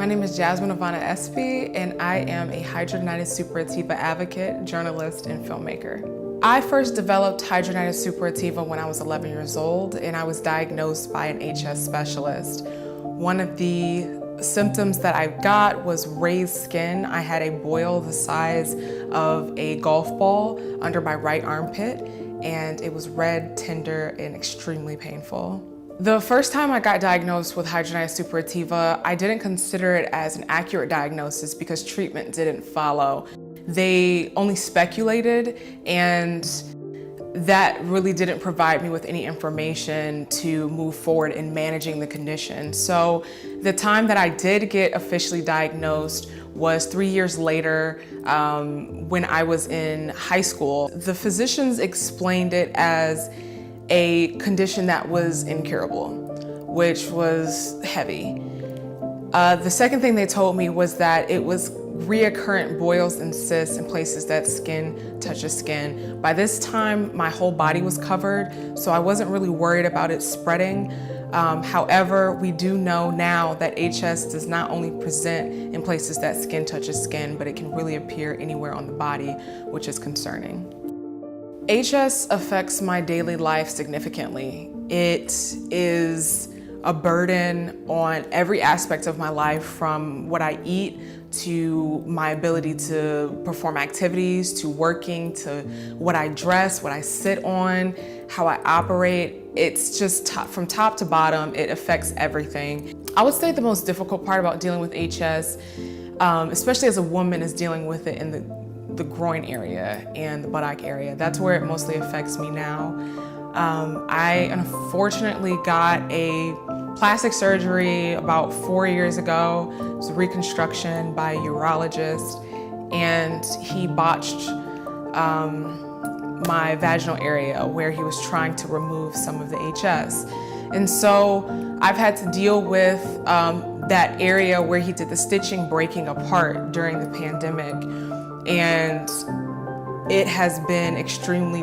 My name is Jasmine Espy, and I am a hidradenitis suppurativa advocate, journalist, and filmmaker. I first developed hidradenitis suppurativa when I was 11 years old, and I was diagnosed by an HS specialist. One of the symptoms that I got was raised skin. I had a boil the size of a golf ball under my right armpit, and it was red, tender, and extremely painful. The first time I got diagnosed with hidradenitis suppurativa, I didn't consider it as an accurate diagnosis because treatment didn't follow. They only speculated, and that really didn't provide me with any information to move forward in managing the condition. So the time that I did get officially diagnosed was 3 years later when I was in high school. The physicians explained it as a condition that was incurable, which was heavy. The second thing they told me was that it was reoccurrent boils and cysts in places that skin touches skin. By this time, my whole body was covered, so I wasn't really worried about it spreading. However, we do know now that HS does not only present in places that skin touches skin, but it can really appear anywhere on the body, which is concerning. HS affects my daily life significantly. It is a burden on every aspect of my life, from what I eat to my ability to perform activities, to working, to what I dress, what I sit on, how I operate. It's just from top to bottom, it affects everything. I would say the most difficult part about dealing with HS, especially as a woman, is dealing with it in the groin area and the buttock area. That's where it mostly affects me now. I unfortunately got a plastic surgery about 4 years ago. It was a reconstruction by a urologist, and he botched my vaginal area where he was trying to remove some of the HS. And so I've had to deal with that area where he did the stitching breaking apart during the pandemic. And it has been extremely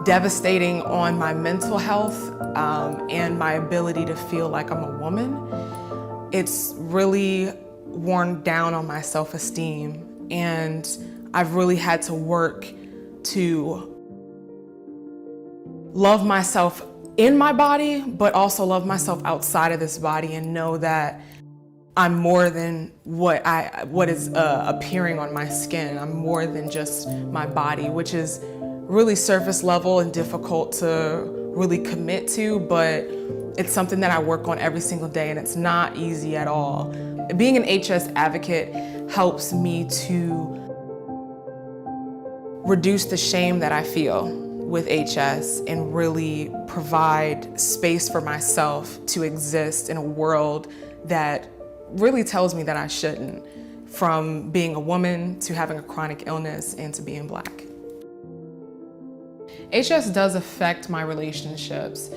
devastating on my mental health and my ability to feel like I'm a woman. It's really worn down on my self-esteem, and I've really had to work to love myself in my body, but also love myself outside of this body, and know that I'm more than what is appearing on my skin. I'm more than just my body, which is really surface level and difficult to really commit to, but it's something that I work on every single day, and it's not easy at all. Being an HS advocate helps me to reduce the shame that I feel with HS and really provide space for myself to exist in a world that really tells me that I shouldn't, from being a woman to having a chronic illness and to being Black. HS does affect my relationships.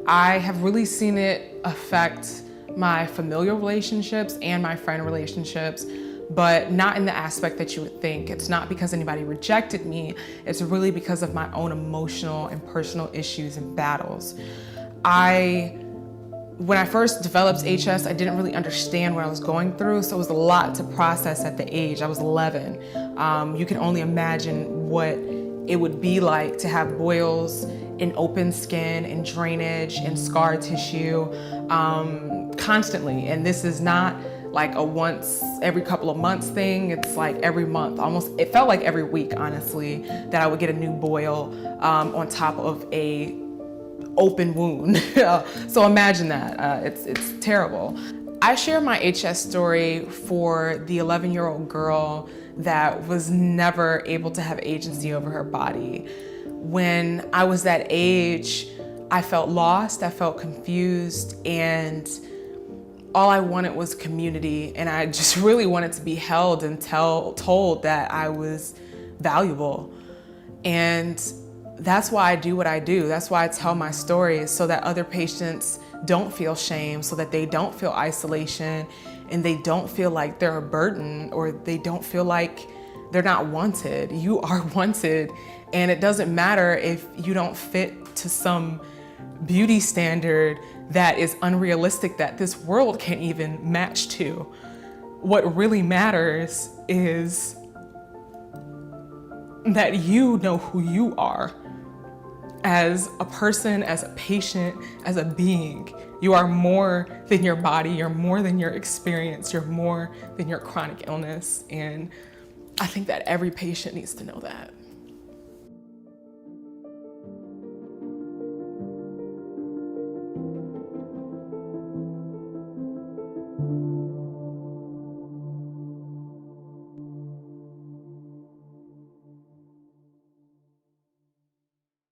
I have really seen it affect my familial relationships and my friend relationships, but not in the aspect that you would think. It's not because anybody rejected me, it's really because of my own emotional and personal issues and battles. When I first developed HS, I didn't really understand what I was going through, so it was a lot to process at the age. I was 11. You can only imagine what it would be like to have boils in open skin and drainage and scar tissue constantly. And this is not like a once every couple of months thing. It's like every month, almost. It felt like every week, honestly, that I would get a new boil on top of a open wound. So imagine that, it's terrible. I share my HS story for the 11-year-old girl that was never able to have agency over her body. When I was that age, I felt lost, I felt confused, and all I wanted was community, and I just really wanted to be held and told that I was valuable. And that's why I do what I do. That's why I tell my stories, so that other patients don't feel shame, so that they don't feel isolation, and they don't feel like they're a burden, or they don't feel like they're not wanted. You are wanted, and it doesn't matter if you don't fit to some beauty standard that is unrealistic, that this world can't even match to. what really matters is that you know who you are as a person, as a patient, as a being. You are more than your body, you're more than your experience, you're more than your chronic illness. And I think that every patient needs to know that.